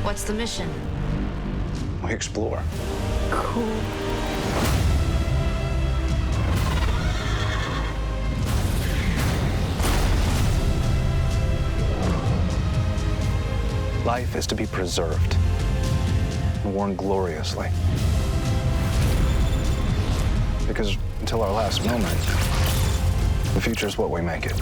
What's the mission? We explore. Cool. Life is to be preserved and worn gloriously. Because until our last moment, the future is what we make it.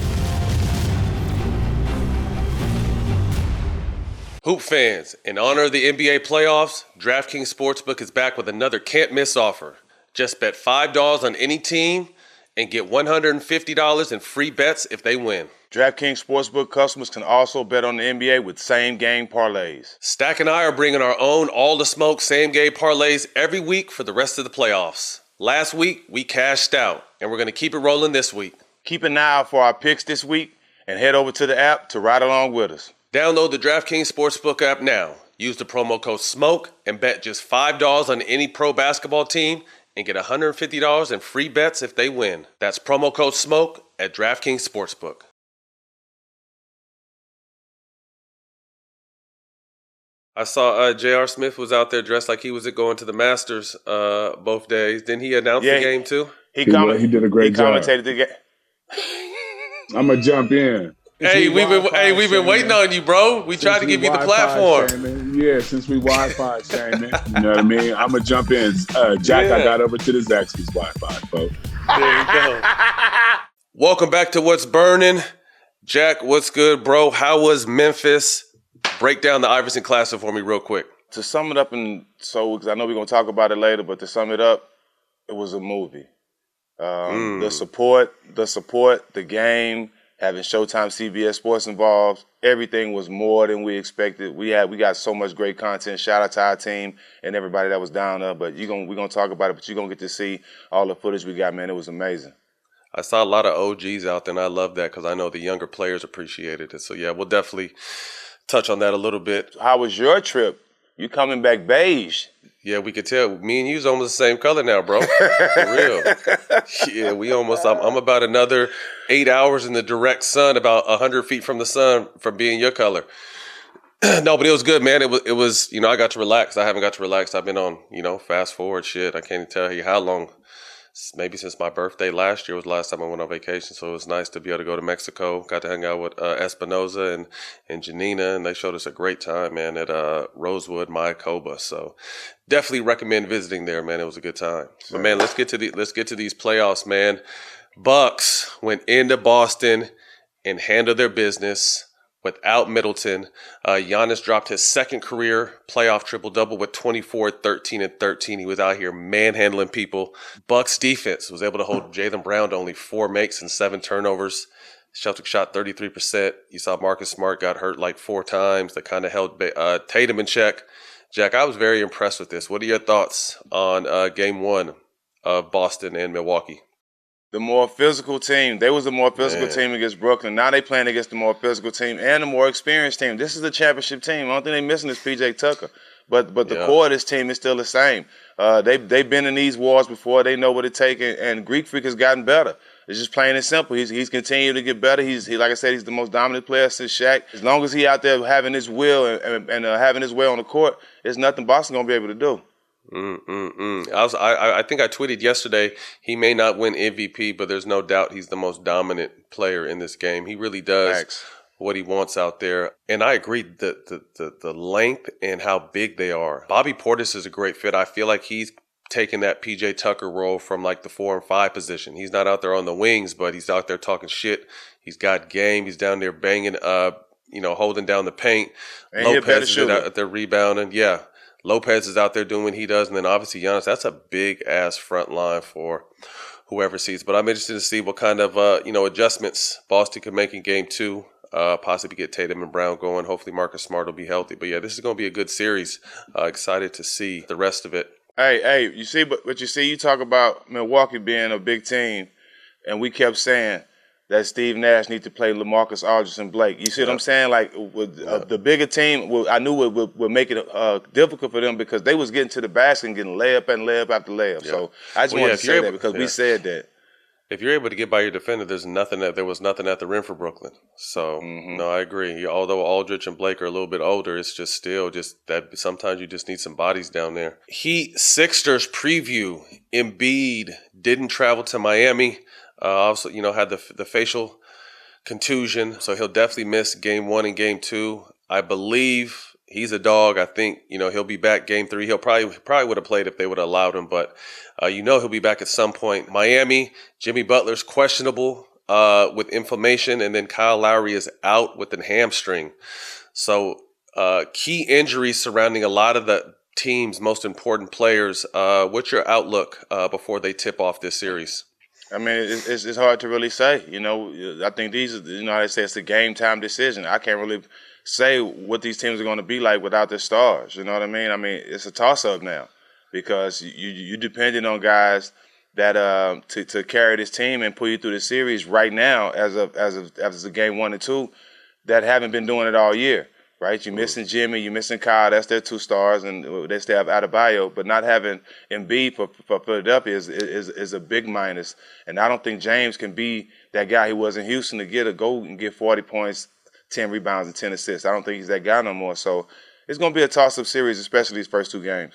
Hoop fans, in honor of the NBA playoffs, DraftKings Sportsbook is back with another can't-miss offer. Just bet $5 on any team and get $150 in free bets if they win. DraftKings Sportsbook customers can also bet on the NBA with same-game parlays. Stack and I are bringing our own all-the-smoke same-game parlays every week for the rest of the playoffs. Last week, we cashed out, and we're going to keep it rolling this week. Keep an eye out for our picks this week and head over to the app to ride along with us. Download the DraftKings Sportsbook app now. Use the promo code SMOKE and bet just $5 on any pro basketball team and get $150 in free bets if they win. That's promo code SMOKE at DraftKings Sportsbook. I saw J.R. Smith was out there dressed like he was going to the Masters both days. Didn't he announce the game too? He did a great job. Commentated the game. I'm gonna jump in. We've been waiting on you, bro. We tried to give you the platform. Yeah, since we Wi-Fi shaming, you know what I mean? I'm gonna jump in. Jack, I got over to the Zaxby's Wi-Fi, folks. There you go. Welcome back to What's Burning. Jack, what's good, bro? How was Memphis? Break down the Iverson Classic for me real quick. To sum it up, because I know we're going to talk about it later, but to sum it up, it was a movie. The support, the game, having Showtime, CBS Sports involved, everything was more than we expected. We got so much great content. Shout out to our team and everybody that was down there. But we're going to talk about it, but you're going to get to see all the footage we got, man. It was amazing. I saw a lot of OGs out there, and I love that because I know the younger players appreciated it. So, yeah, we'll definitely touch on that a little bit. How was your trip? You coming back beige. Yeah, we could tell. Me and you's almost the same color now, bro. For real. Yeah, I'm about another 8 hours in the direct sun, about 100 feet from the sun from being your color. No, but it was good, man. It was, I got to relax. I haven't got to relax. I've been on, fast forward shit. I can't even tell you how long. Maybe since my birthday last year was the last time I went on vacation. So it was nice to be able to go to Mexico. Got to hang out with Espinoza and Janina, and they showed us a great time, man, at Rosewood, Mayakoba. So definitely recommend visiting there, man. It was a good time. But man, let's get to these playoffs, man. Bucks went into Boston and handled their business without Middleton. Giannis dropped his second career playoff triple-double with 24, 13, and 13. He was out here manhandling people. Bucks defense was able to hold Jalen Brown to only 4 makes and 7 turnovers. Celtics shot 33%. You saw Marcus Smart got hurt like 4 times. That kind of held Tatum in check. Jack, I was very impressed with this. What are your thoughts on Game 1 of Boston and Milwaukee? The more physical team. They was the more physical team against Brooklyn. Now they playing against the more physical team and the more experienced team. This is the championship team. I don't think they're missing is P.J. Tucker. But the core of this team is still the same. They've been in these wars before. They know what it takes, and Greek Freak has gotten better. It's just plain and simple. He's continued to get better. He like I said, he's the most dominant player since Shaq. As long as he out there having his will and having his way on the court, there's nothing Boston going to be able to do. I think I tweeted yesterday he may not win MVP, but there's no doubt he's the most dominant player in this game. He really does what he wants out there. And I agree the length and how big they are. Bobby Portis is a great fit. I feel like he's taking that PJ Tucker role from like the 4 and 5 position. He's not out there on the wings, but he's out there talking shit. He's got game. He's down there banging, holding down the paint. And Lopez is out there rebounding. Yeah. Lopez is out there doing what he does, and then obviously Giannis. That's a big-ass front line for whoever sees. But I'm interested to see what kind of adjustments Boston can make in Game 2, possibly get Tatum and Brown going. Hopefully Marcus Smart will be healthy. But, yeah, this is going to be a good series. Excited to see the rest of it. Hey, you talk about Milwaukee being a big team, and we kept saying that Steve Nash needs to play LaMarcus Aldridge and Blake. You see what I'm saying? Like, with the bigger team, I knew it would make it difficult for them because they was getting to the basket and getting layup and layup after layup. So I just wanted to say that because we said that. If you're able to get by your defender, there was nothing at the rim for Brooklyn. So no, I agree. Although Aldridge and Blake are a little bit older, it's just still just that sometimes you just need some bodies down there. Heat Sixers preview. Embiid didn't travel to Miami. Also, had the facial contusion, so he'll definitely miss Game 1 and Game 2. I believe he's a dog. I think he'll be back Game 3. He'll probably would have played if they would have allowed him, but he'll be back at some point. Miami, Jimmy Butler's questionable with inflammation, and then Kyle Lowry is out with a hamstring. So key injuries surrounding a lot of the team's most important players. What's your outlook before they tip off this series? I mean, it's hard to really say. I think these are, how they say it's a game time decision. I can't really say what these teams are going to be like without their stars. You know what I mean? I mean, it's a toss-up now because you depending on guys that to carry this team and pull you through the series right now as of Game 1 and 2 that haven't been doing it all year. Right, you're missing Jimmy, you're missing Kyle. That's their 2 stars, and they still have Adebayo. But not having Embiid for Philadelphia is a big minus. And I don't think James can be that guy he was in Houston to go and get 40 points, 10 rebounds, and 10 assists. I don't think he's that guy no more. So it's going to be a toss-up series, especially these first 2 games.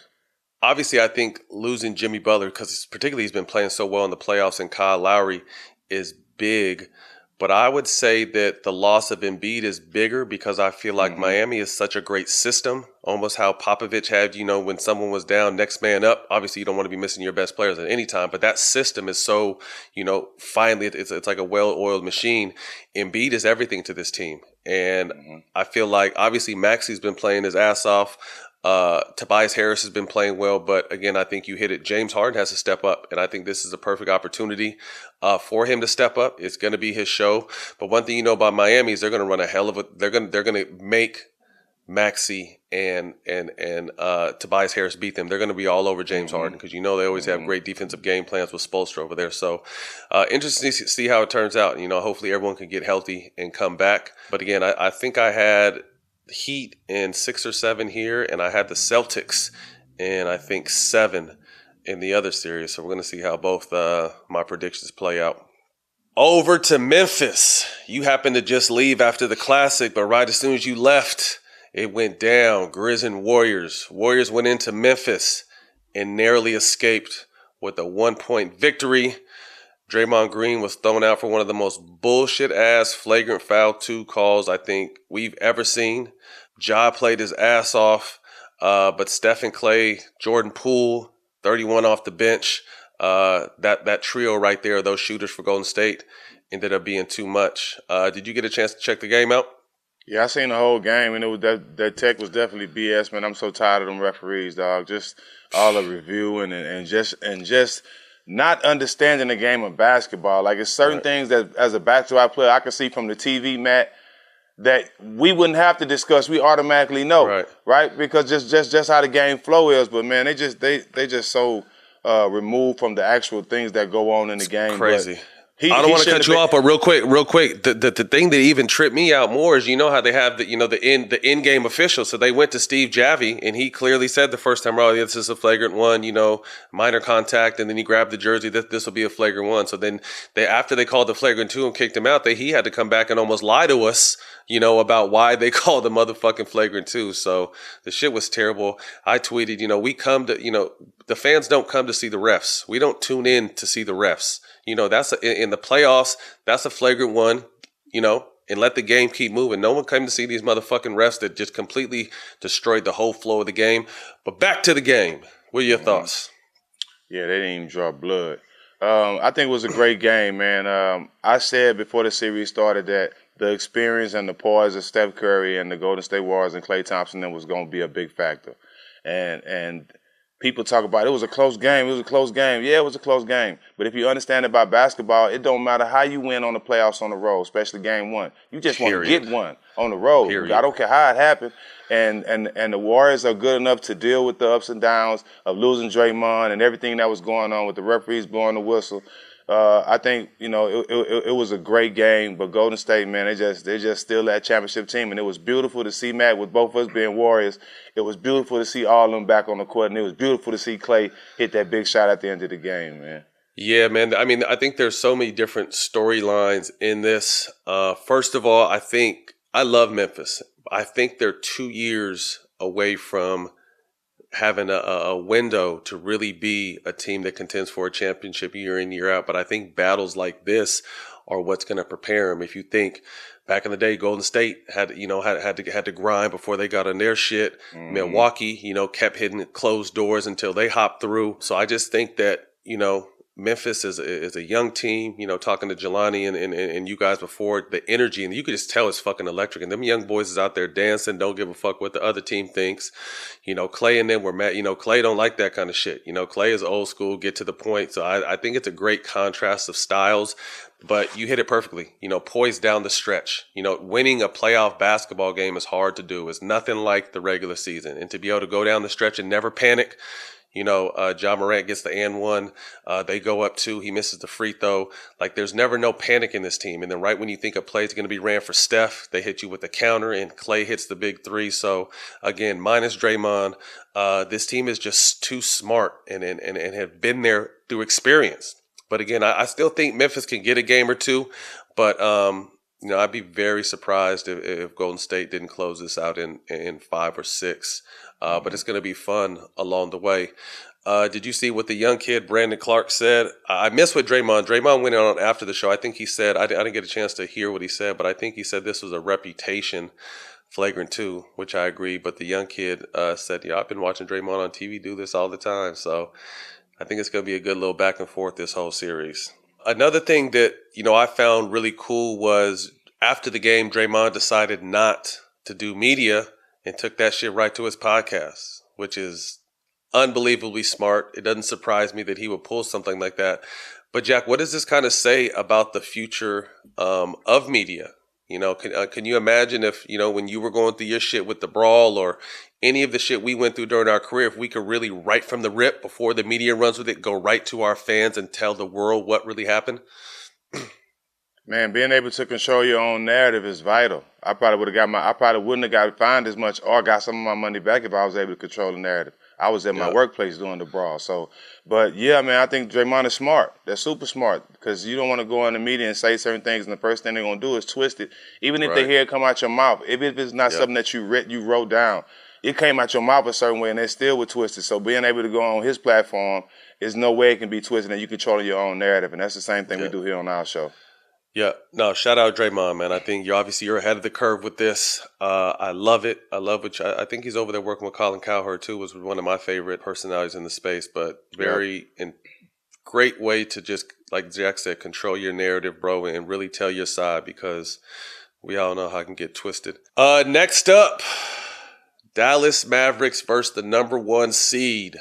Obviously, I think losing Jimmy Butler, because particularly he's been playing so well in the playoffs, and Kyle Lowry is big. But I would say that the loss of Embiid is bigger because I feel like Miami is such a great system, almost how Popovich had, when someone was down, next man up. Obviously, you don't want to be missing your best players at any time, but that system is so, finally, it's like a well-oiled machine. Embiid is everything to this team. And I feel like, obviously, Maxi's been playing his ass off. Tobias Harris has been playing well, but again, I think you hit it. James Harden has to step up, and I think this is a perfect opportunity for him to step up. It's going to be his show. But one thing about Miami is they're going to run a hell of a. They're going to make Maxey and Tobias Harris beat them. They're going to be all over James Harden because they always have great defensive game plans with Spoelstra over there. So interesting to see how it turns out. Hopefully everyone can get healthy and come back. But again, I think I had Heat in 6 or 7 here, and I had the Celtics and I think 7 in the other series. So we're going to see how both my predictions play out. Over to Memphis. You happened to just leave after the Classic, but right as soon as you left, it went down. Grizz and Warriors. Warriors went into Memphis and narrowly escaped with a 1-point victory. Draymond Green was thrown out for one of the most bullshit-ass flagrant foul 2 calls I think we've ever seen. Ja played his ass off, but Stephen Clay, Jordan Poole, 31 off the bench. That trio right there, those shooters for Golden State, ended up being too much. Did you get a chance to check the game out? Yeah, I seen the whole game, and it was that tech was definitely BS, man. I'm so tired of them referees, dog. Just all the reviewing and just not understanding the game of basketball. Like, it's certain things that as a basketball player I can see from the TV, Matt, that we wouldn't have to discuss. We automatically know, right? Because just how the game flow is. But man, they just so removed from the actual things that go on in the game. Crazy. I don't want to cut you off, but real quick. The thing that even tripped me out more is how they have the in-game official. So they went to Steve Javie, and he clearly said the first time, "Oh, this is a flagrant one, minor contact," and then he grabbed the jersey. This will be a flagrant one. So then after they called the flagrant 2 and kicked him out, he had to come back and almost lie to us, about why they called the motherfucking flagrant 2. So the shit was terrible. I tweeted, we come to, the fans don't come to see the refs. We don't tune in to see the refs. That's in the playoffs. That's a flagrant one, and let the game keep moving. No one came to see these motherfucking refs that just completely destroyed the whole flow of the game. But back to the game. What are your thoughts? Yeah, they didn't even draw blood. I think it was a great game, man. I said before the series started that the experience and the poise of Steph Curry and the Golden State Warriors and Klay Thompson was going to be a big factor. And people talk about it was a close game. It was a close game. Yeah, it was a close game. But if you understand about basketball, it don't matter how you win on the playoffs on the road, especially game 1. You just want to get one on the road. I don't care how it happened. And the Warriors are good enough to deal with the ups and downs of losing Draymond and everything that was going on with the referees blowing the whistle. I think, it was a great game, but Golden State, man, they just still that championship team. And it was beautiful to see, Matt, with both of us being Warriors. It was beautiful to see all of them back on the court, and it was beautiful to see Klay hit that big shot at the end of the game, man. Yeah, man. I mean, I think there's so many different storylines in this. First of all, I love Memphis. I think they're 2 years away from having a window to really be a team that contends for a championship year in, year out. But I think battles like this are what's going to prepare them. If you think back in the day, Golden State had to grind before they got on their shit. Mm-hmm. Milwaukee, kept hitting closed doors until they hopped through. So I just think that, Memphis is a young team, talking to Jelani and you guys before, the energy, and you could just tell it's fucking electric. And them young boys is out there dancing, don't give a fuck what the other team thinks. Clay and them were mad. Clay don't like that kind of shit. Clay is old school, get to the point. So I think it's a great contrast of styles, but you hit it perfectly. Poised down the stretch. Winning a playoff basketball game is hard to do. It's nothing like the regular season. And to be able to go down the stretch and never panic. Ja Morant gets the and one. They go up 2. He misses the free throw. Like, there's never no panic in this team. And then right when you think a play is going to be ran for Steph, they hit you with a counter, and Clay hits the big 3. So, again, minus Draymond, this team is just too smart and have been there through experience. But, again, I still think Memphis can get a game or 2. But, I'd be very surprised if Golden State didn't close this out in 5 or 6. But it's going to be fun along the way. Did you see what the young kid, Brandon Clark, said? I missed what Draymond went on after the show. I think he said, I didn't get a chance to hear what he said, but I think he said this was a reputation flagrant 2, which I agree. But the young kid said, I've been watching Draymond on TV do this all the time. So I think it's going to be a good little back and forth this whole series. Another thing that, I found really cool was after the game, Draymond decided not to do media and took that shit right to his podcast, which is unbelievably smart. It doesn't surprise me that he would pull something like that. But Jack, what does this kind of say about the future of media? Can you imagine if, when you were going through your shit with the brawl or any of the shit we went through during our career, if we could really, right from the rip, before the media runs with it, go right to our fans and tell the world what really happened? Man, being able to control your own narrative is vital. I probably wouldn't have got fined as much or got some of my money back if I was able to control the narrative. I was at my workplace doing the brawl. So, but yeah, man, I think Draymond is smart. They're super smart because you don't want to go in the media and say certain things, and the first thing they're gonna do is twist it. Even if they hear it come out your mouth, if it's not something that you wrote down, it came out your mouth a certain way, and they still would twist it. So being able to go on his platform, is no way it can be twisted, and you control your own narrative, and that's the same thing we do here on our show. Yeah, no, shout out Draymond, man. I think you're ahead of the curve with this. I love it. I think he's over there working with Colin Cowherd too, was one of my favorite personalities in the space, but great way to just, like Jack said, control your narrative, bro, and really tell your side, because we all know how it can get twisted. Next up, Dallas Mavericks versus the number 1 seed,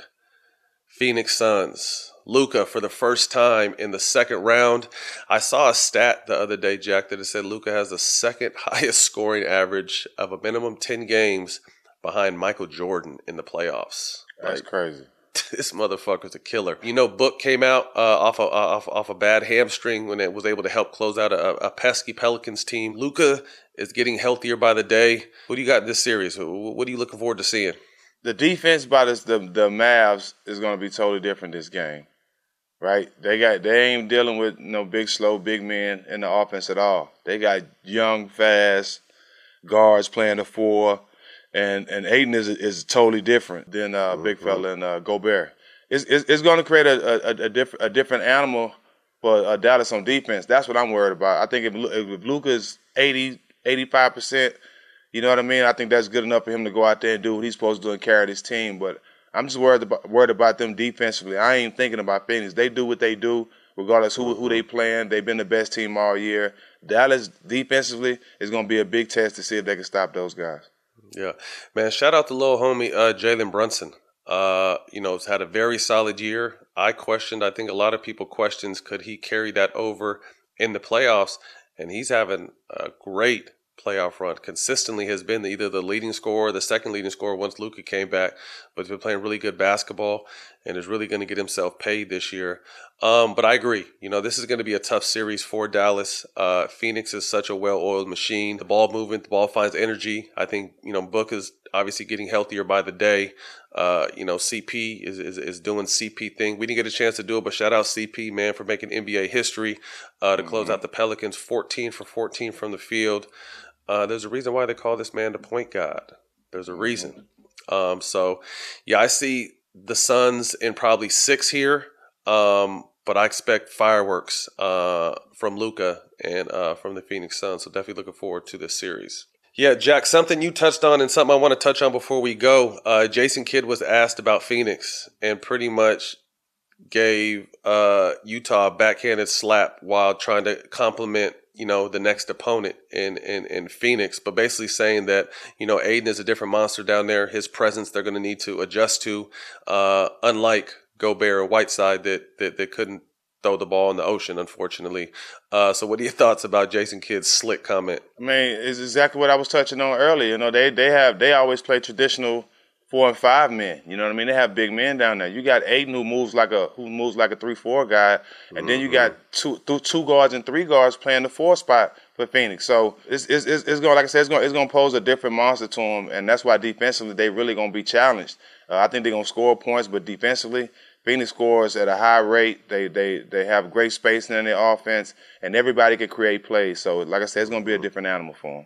Phoenix Suns. Luka for the first time in the second round. I saw a stat the other day, Jack, that it said Luka has the second highest scoring average of a minimum 10 games behind Michael Jordan in the playoffs. That's crazy. This motherfucker's a killer. Book came out off a bad hamstring when it was able to help close out a pesky Pelicans team. Luka is getting healthier by the day. What do you got in this series? What are you looking forward to seeing? The defense by the Mavs is going to be totally different this game. Right? They ain't dealing with no big, slow, big men in the offense at all. They got young, fast guards playing the 4, and Aiden is totally different than big fella and Gobert. It's going to create a different animal for Dallas on defense. That's what I'm worried about. I think if Luka's 85%, you know what I mean? I think that's good enough for him to go out there and do what he's supposed to do and carry this team. But I'm just worried about them defensively. I ain't thinking about Phoenix. They do what they do, regardless who they playing. They've been the best team all year. Dallas defensively is going to be a big test to see if they can stop those guys. Yeah, man. Shout out to little homie Jalen Brunson. Has had a very solid year. I think a lot of people questions could he carry that over in the playoffs, and he's having a great playoff run. Consistently has been either the leading scorer or the second leading scorer once Luka came back, but he's been playing really good basketball. and is really going to get himself paid this year. But I agree. This is going to be a tough series for Dallas. Phoenix is such a well-oiled machine. The ball movement, the ball finds energy. I think, Book is obviously getting healthier by the day. CP is doing CP thing. We didn't get a chance to do it, but shout out CP, man, for making NBA history to close out the Pelicans 14 for 14 from the field. There's a reason why they call this man the point guard. There's a reason. I see the Suns in probably 6 here, but I expect fireworks from Luka and from the Phoenix Suns. So definitely looking forward to this series. Yeah, Jack, something you touched on and something I want to touch on before we go. Jason Kidd was asked about Phoenix and pretty much gave Utah a backhanded slap while trying to compliment, the next opponent in Phoenix, but basically saying that, Aiden is a different monster down there. His presence they're going to need to adjust to, unlike Gobert or Whiteside that couldn't throw the ball in the ocean, unfortunately. So what are your thoughts about Jason Kidd's slick comment? I mean, it's exactly what I was touching on earlier. They always play traditional 4 and 5 men. You know what I mean? They have big men down there. You got Aiden who moves like a 3-4 guy, and then you got two guards and 3 guards playing the 4 spot for Phoenix. So it's going, like I said, it's going to pose a different monster to them, and that's why defensively they really going to be challenged. I think they're going to score points, but defensively, Phoenix scores at a high rate. They have great spacing in their offense, and everybody can create plays. So, like I said, it's going to be a different animal for them.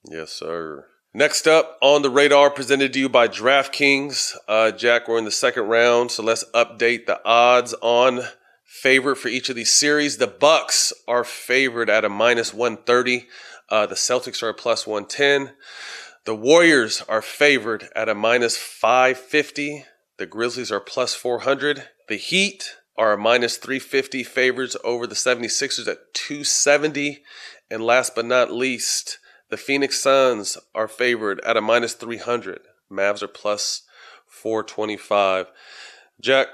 Yes, sir. Next up on the radar, presented to you by DraftKings. Jack, we're in the second round, so let's update the odds on favorite for each of these series. The Bucks are favored at a -130. The Celtics are a +110. The Warriors are favored at a -550. The Grizzlies are +400. The Heat are a -350 favorites over the 76ers at 270. And last but not least, the Phoenix Suns are favored at a -300. Mavs are +425. Jack,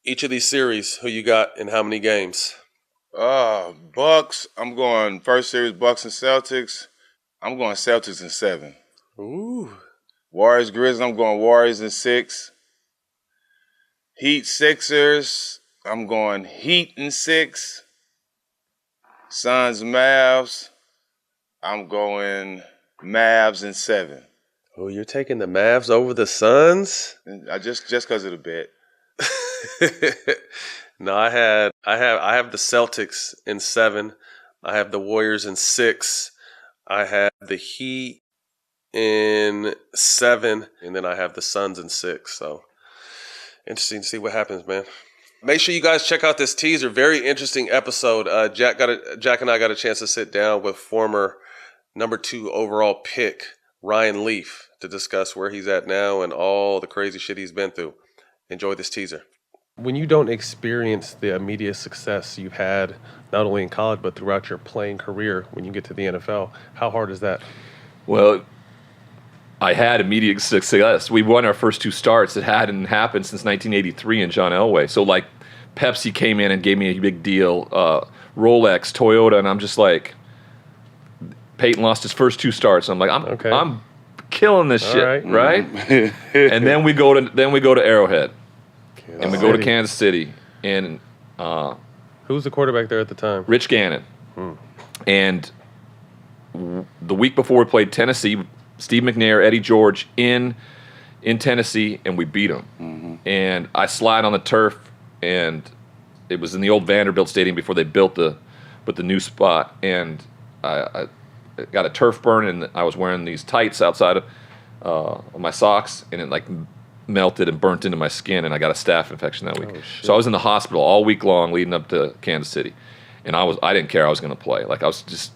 each of these series, who you got in how many games? Bucks. I'm going first series, Bucks and Celtics. I'm going Celtics in 7. Ooh. Warriors, Grizzlies. I'm going Warriors in 6. Heat, Sixers. I'm going Heat in 6. Suns, Mavs. I'm going Mavs in 7. Oh, you're taking the Mavs over the Suns? Just because of the bet. No, I have the Celtics in 7. I have the Warriors in 6. I have the Heat in 7, and then I have the Suns in 6. So interesting to see what happens, man. Make sure you guys check out this teaser. Very interesting episode. Jack and I got a chance to sit down with former number 2 overall pick Ryan Leaf to discuss where he's at now and all the crazy shit he's been through. Enjoy this teaser. When you don't experience the immediate success you've had, not only in college, but throughout your playing career, when you get to the NFL, how hard is that? Well, I had immediate success. We won our first 2 starts. It hadn't happened since 1983 in John Elway. So, like, Pepsi came in and gave me a big deal, Rolex, Toyota, and I'm just like, Peyton lost his first 2 starts. I'm like, I'm killing this shit, right? And then we go to Arrowhead. And we go to Kansas City, and who was the quarterback there at the time? Rich Gannon. And the week before we played Tennessee, Steve McNair, Eddie George in Tennessee, and we beat them. And I slide on the turf, and it was in the old Vanderbilt Stadium before they built the new spot, and I got a turf burn, and I was wearing these tights outside of my socks, and it like melted and burnt into my skin, and I got a staph infection that week. So I was in the hospital all week long leading up to Kansas City, and I didn't care I was going to play. Like, I was just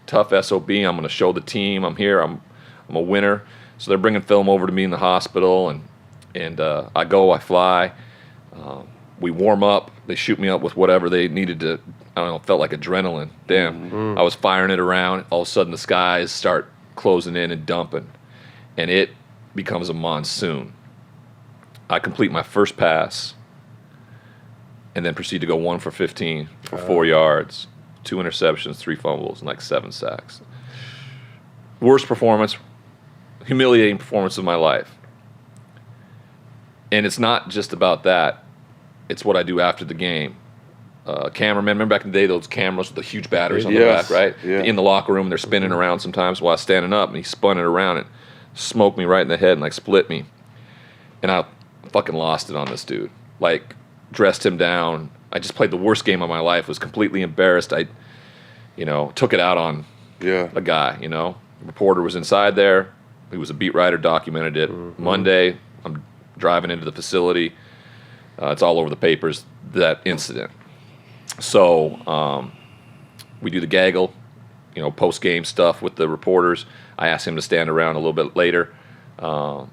tough SOB. I'm going to show the team I'm here. I'm a winner. So they're bringing film over to me in the hospital, and I fly. We warm up. They shoot me up with whatever they needed to. I don't know. It felt like adrenaline. Damn. I was firing it around. All of a sudden, the skies start closing in and dumping, and it becomes a monsoon. I complete my first pass and then proceed to go 1 for 15 for 4 yards, 2 interceptions, 3 fumbles, and like 7 sacks. Worst performance, humiliating performance of my life. And it's not just about that. It's what I do after the game. Cameramen, remember back in the day, those cameras with the huge batteries on the back, right? Yeah. In the locker room, they're spinning around sometimes while I was standing up, and he spun it around and smoked me right in the head and like split me. And I fucking lost it on this dude. Like, dressed him down. I just played the worst game of my life, was completely embarrassed. I, took it out on a guy, The reporter was inside there. He was a beat writer, documented it. Monday, I'm driving into the facility. It's all over the papers, that incident. So we do the gaggle, post-game stuff with the reporters. I asked him to stand around a little bit later. And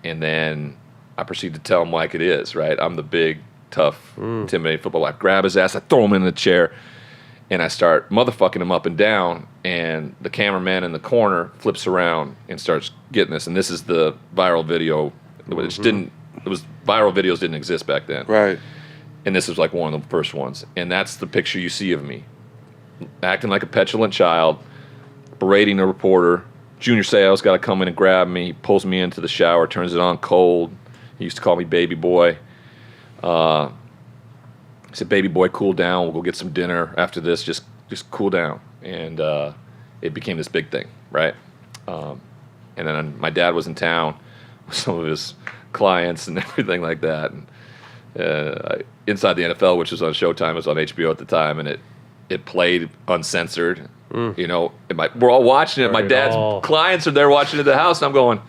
then I proceed to tell him like it is, right? I'm the big, tough, intimidating football guy. I grab his ass, I throw him in the chair, and I start motherfucking him up and down. And the cameraman in the corner flips around and starts getting this. And this is the viral video, which viral videos didn't exist back then. Right. And this was like one of the first ones. And that's the picture you see of me. Acting like a petulant child, berating a reporter. Junior Seau's got to come in and grab me. He pulls me into the shower, turns it on cold. He used to call me baby boy. He said, baby boy, cool down. We'll go get some dinner after this. Just cool down. And it became this big thing, right? And then my dad was in town with some of his clients and everything like that. And Inside the NFL, which was on Showtime, was on HBO at the time, and it played uncensored. And we're all watching it. My dad's clients are there watching it at the house, and I'm going,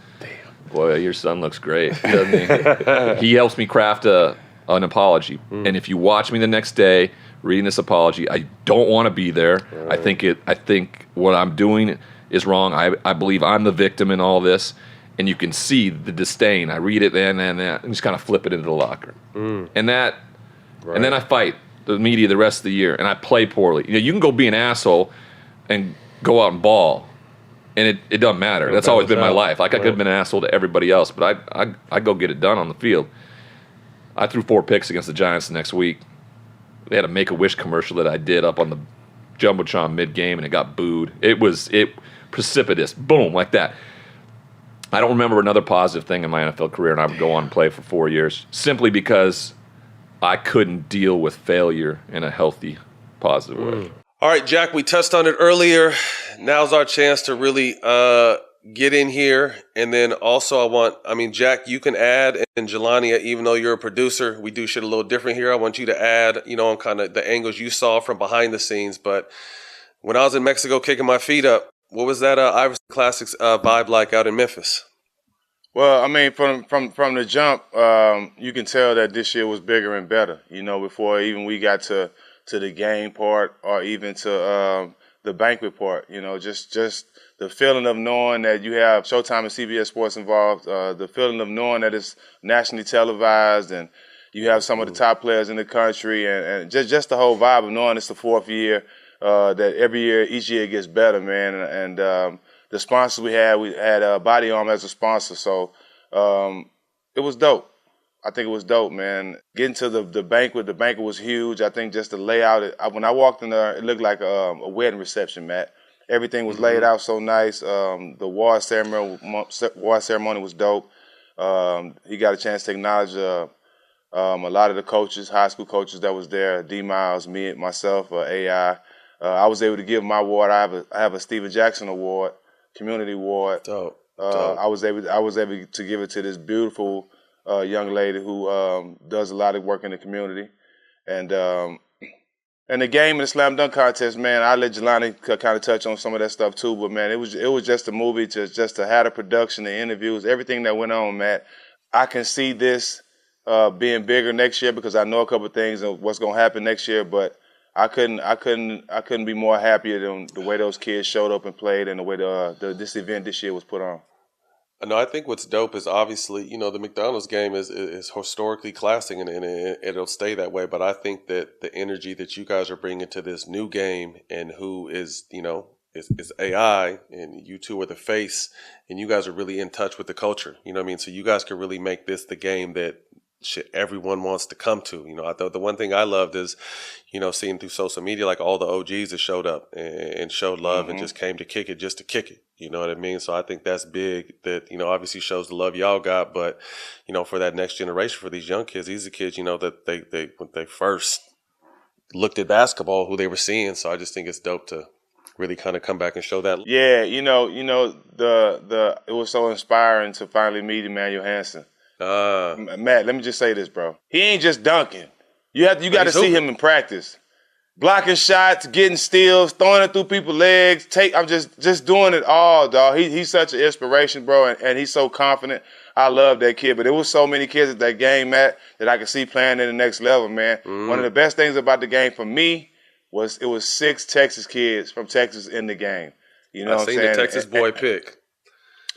boy, your son looks great, doesn't he? He helps me craft an apology. And if you watch me the next day reading this apology, I don't want to be there. Right. I think what I'm doing is wrong. I believe I'm the victim in all this. And you can see the disdain. I read it and just kind of flip it into the locker. And then I fight the media the rest of the year, and I play poorly. You can go be an asshole and go out and ball, and it doesn't matter. That's always been my life. Like, I could have been an asshole to everybody else, but I go get it done on the field. I threw 4 picks against the Giants the next week. They had a Make-A-Wish commercial that I did up on the Jumbotron mid-game, and it got booed. It precipitous. Boom, like that. I don't remember another positive thing in my NFL career, and I would go on and play for 4 years simply because I couldn't deal with failure in a healthy, positive way. All right, Jack, we touched on it earlier. Now's our chance to really get in here. And then also Jack, you can add, and Jelani, even though you're a producer, we do shit a little different here. I want you to add, on kind of the angles you saw from behind the scenes. But when I was in Mexico kicking my feet up, what was that Iverson Classics vibe like out in Memphis? Well, from the jump, you can tell that this year was bigger and better. Before even we got to the game part or even to the banquet part. Just the feeling of knowing that you have Showtime and CBS Sports involved. The feeling of knowing that it's nationally televised and you have some of the top players in the country, and just the whole vibe of knowing it's the 4th year. That each year gets better, man. And the sponsors we had Body Arm as a sponsor. So it was dope. I think it was dope, man. Getting to the banquet was huge. I think just the layout, when I walked in there, it looked like a wedding reception, Matt. Everything was laid out so nice. The award ceremony was dope. He got a chance to acknowledge a lot of the coaches, high school coaches that was there, D Miles, me, myself, AI. I was able to give my award. I have a Steven Jackson award, community award. Dope. I was able to give it to this beautiful young lady who does a lot of work in the community, and the game and the slam dunk contest, man. I let Jelani kind of touch on some of that stuff too, but man, it was just a movie just to have the production, the interviews, everything that went on, Matt. I can see this being bigger next year because I know a couple of things of what's going to happen next year, but I couldn't be more happier than the way those kids showed up and played and the way this event this year was put on. No, I think what's dope is obviously, the McDonald's game is historically classic and it'll stay that way. But I think that the energy that you guys are bringing to this new game and who is, is AI and you two are the face and you guys are really in touch with the culture. You know what I mean? So you guys can really make this the game that shit everyone wants to come to. I thought the one thing I loved is, seeing through social media, like all the OGs that showed up and showed love and just came to kick it just to kick it. You know what I mean? So I think that's big. That obviously shows the love y'all got, but for that next generation, for these young kids, these are kids that they when they first looked at basketball, who they were seeing. So I just think it's dope to really kind of come back and show that. Yeah, it was so inspiring to finally meet Emmanuel Hansen. Matt, let me just say this, bro. He ain't just dunking. You got to see him in practice. Blocking shots, getting steals, throwing it through people's legs. I'm just doing it all, dog. He's such an inspiration, bro, and he's so confident. I love that kid. But there was so many kids at that game, Matt, that I could see playing at the next level, man. One of the best things about the game for me was it was 6 Texas kids from Texas in the game. You know what I'm saying? I seen the Texas boy pick.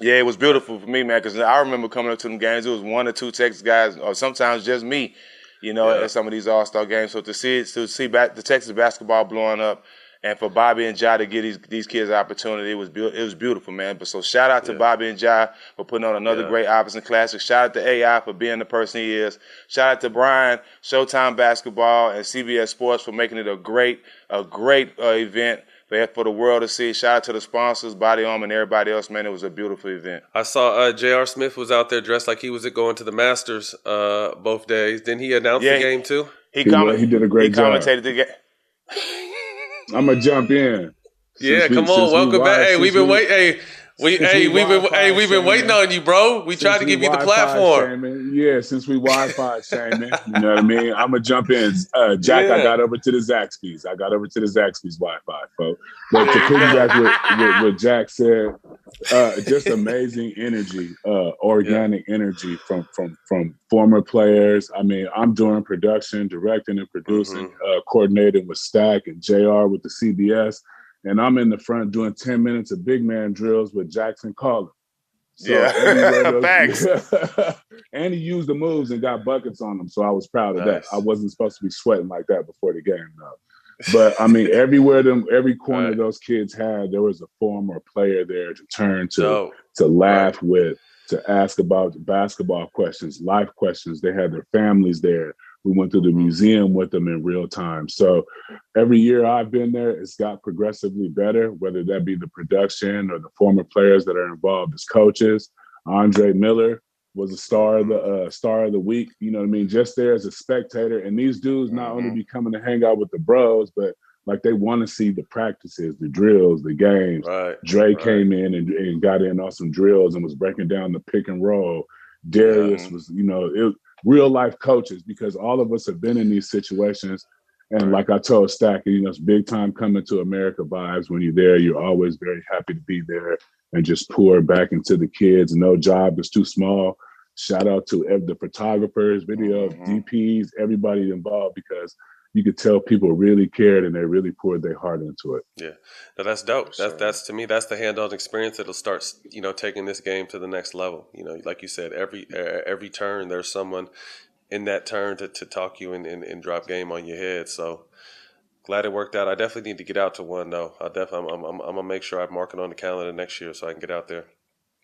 Yeah, it was beautiful for me, man, because I remember coming up to them games, it was 1 or 2 Texas guys, or sometimes just me, at some of these All-Star games. So to see the Texas basketball blowing up, and for Bobby and Ja to give these kids an opportunity, it was beautiful, man. But so shout out to Bobby and Ja for putting on another great Iverson Classic. Shout out to AI for being the person he is. Shout out to Brian, Showtime Basketball, and CBS Sports for making it a great event for the world to see. Shout out to the sponsors, Body Armor, and everybody else, man. It was a beautiful event. I saw J.R. Smith was out there dressed like he was going to the Masters both days. Didn't he announce the game too? He did a great job. He commentated the game. I'm gonna jump in. Come on, welcome back. Hey, we've been waiting. We've been waiting on you, bro. We tried to give you the platform. Since we Wi-Fi shaming, you know what I mean? I'm gonna jump in. Jack, I got over to the Zaxby's. Wi-Fi, folks. But to piggyback with what Jack said, just amazing energy, organic energy from former players. I mean, I'm doing production, directing and producing, coordinating with Stack and JR with the CBS. And I'm in the front doing 10 minutes of big man drills with Jackson Collins. So thanks. And he used the moves and got buckets on them. So I was proud of that. I wasn't supposed to be sweating like that before the game, though. But I mean, every corner those kids had, there was a former player there to turn to laugh with, to ask about basketball questions, life questions. They had their families there. We went to the museum with them in real time. So every year I've been there, it's got progressively better, whether that be the production or the former players that are involved as coaches. Andre Miller was a star of the week. You know what I mean? Just there as a spectator. And these dudes not only be coming to hang out with the bros, but like they want to see the practices, the drills, the games. Dre came in and got in on some drills and was breaking down the pick and roll. Darius was, real life coaches, because all of us have been in these situations. And like I told Stack, it's big time coming to America vibes. When you're there, you're always very happy to be there and just pour back into the kids. No job is too small. Shout out to the photographers, video DPs, everybody involved, because you could tell people really cared and they really poured their heart into it. Yeah, no, that's dope. That's to me, that's the hands-on experience that'll start, taking this game to the next level. Like you said, every turn there's someone in that turn to talk you and drop game on your head. So glad it worked out. I definitely need to get out to one though. I'm gonna make sure I mark it on the calendar next year so I can get out there.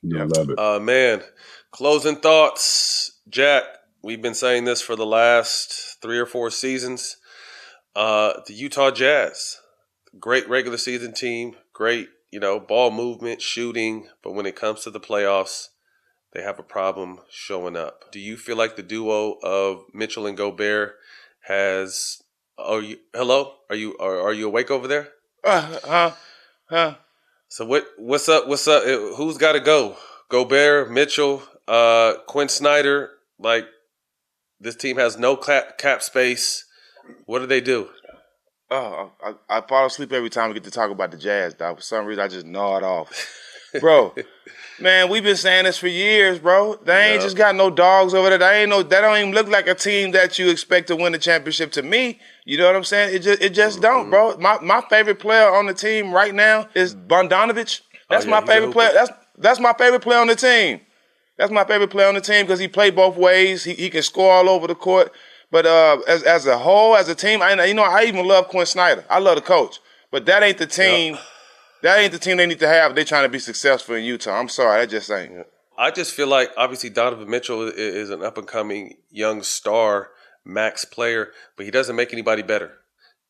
Yeah, I love it. Man, closing thoughts, Jack. We've been saying this for the last 3 or 4 seasons. The Utah Jazz, great regular season team, great, ball movement, shooting, but when it comes to the playoffs, they have a problem showing up. Do you feel like the duo of Mitchell and Gobert has? Hello? Are you awake over there? So what's up? Who's got to go? Gobert, Mitchell, Quinn Snyder. Like, this team has no cap space. What do they do? Oh, I fall asleep every time we get to talk about the Jazz, dog. For some reason, I just gnaw it off. Bro, man, we've been saying this for years, bro. They ain't just got no dogs over there. That don't even look like a team that you expect to win the championship to me. You know what I'm saying? It just don't, bro. My favorite player on the team right now is Bogdanovich. That's my favorite player. That's my favorite player on the team. That's my favorite player on the team because he played both ways. He can score all over the court. But as a whole, as a team, I even love Quinn Snyder. I love the coach. But that ain't the team. That ain't the team they need to have if they're trying to be successful in Utah. I'm sorry, that just ain't. I just feel like obviously Donovan Mitchell is an up and coming young star, max player, but he doesn't make anybody better.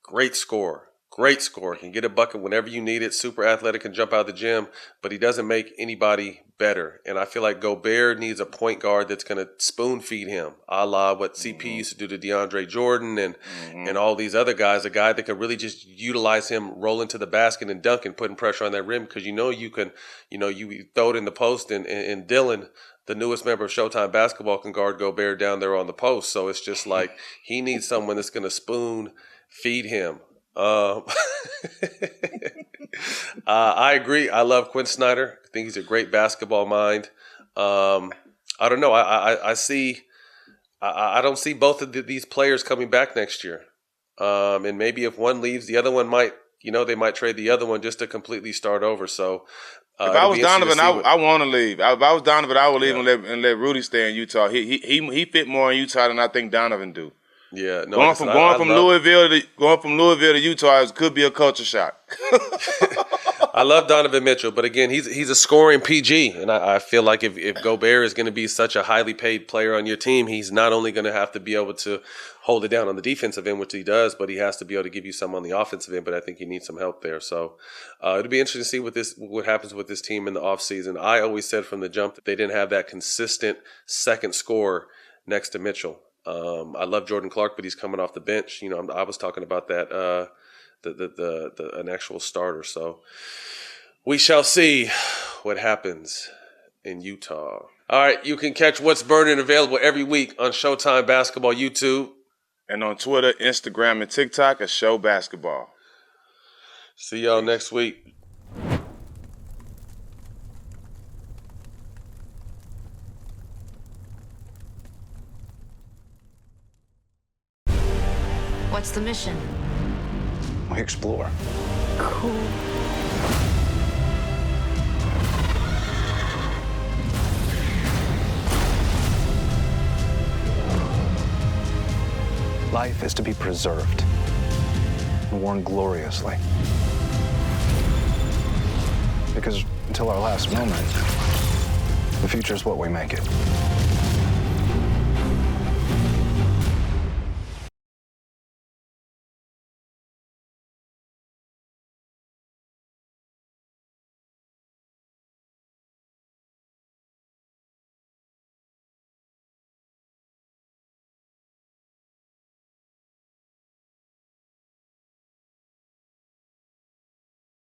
Great scorer. Great scorer. Can get a bucket whenever you need it. Super athletic, can jump out of the gym, but he doesn't make anybody better. And I feel like Gobert needs a point guard that's going to spoon feed him, a la what CP used to do to DeAndre Jordan and all these other guys. A guy that can really just utilize him rolling to the basket and dunking, putting pressure on that rim, because you can, you throw it in the post and Dylan, the newest member of Showtime Basketball, can guard Gobert down there on the post. So it's just like he needs someone that's going to spoon feed him. I agree. I love Quinn Snyder. I think he's a great basketball mind. I don't know. I don't see both of these players coming back next year. And maybe if one leaves, the other one might, they might trade the other one just to completely start over. So if I was Donovan, I want to leave. If I was Donovan, I would leave and let Rudy stay in Utah. He fit more in Utah than I think Donovan do. Yeah, no, going from Louisville to Utah could be a culture shock. I love Donovan Mitchell, but again, he's a scoring PG, and I feel like if Gobert is going to be such a highly paid player on your team, he's not only going to have to be able to hold it down on the defensive end, which he does, but he has to be able to give you some on the offensive end. But I think he needs some help there. So it'll be interesting to see what happens with this team in the offseason. I always said from the jump that they didn't have that consistent second scorer next to Mitchell. I love Jordan Clark, but he's coming off the bench. I was talking about that, an actual starter. So we shall see what happens in Utah. All right, you can catch What's Burning available every week on Showtime Basketball YouTube. And on Twitter, Instagram, and TikTok at Show Basketball. See y'all next week. What's the mission? We explore. Cool. Life is to be preserved and worn gloriously. Because until our last moment, the future is what we make it.